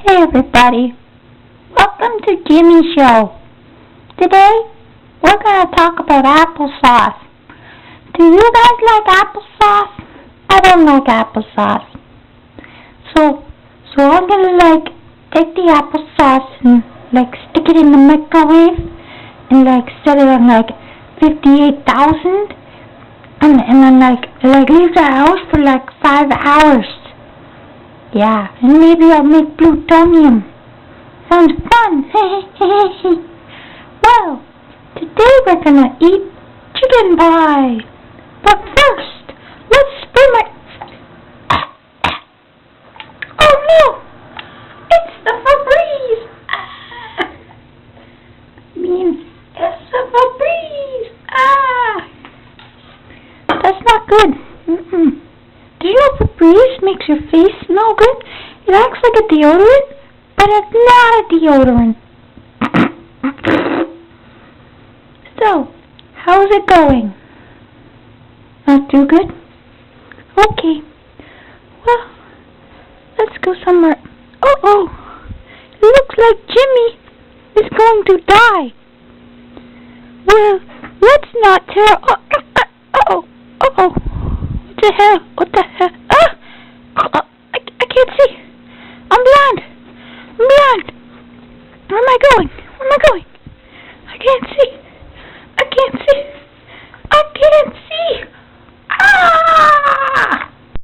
Hey everybody, welcome to Jimmy's Show. Today, we're going to talk about applesauce. Do you guys like applesauce? I don't like applesauce. So I'm going to take the applesauce and stick it in the microwave and set it on 58,000 and then leave the house for 5 hours. Yeah, and maybe I'll make plutonium. Sounds fun. Well, today we're gonna eat chicken pie. But first, let's spray my... Oh no! It's the Febreze! It's the Febreze! That's not good. Do you know Febreze makes your face smell good? It acts like a deodorant, but it's not a deodorant. So, how's it going? Not too good? Okay. Well, let's go somewhere. Uh-oh. It looks like Jimmy is going to die. Well, let's not tell... Uh-oh. What the hell? I can't see. I'm blind. Where am I going?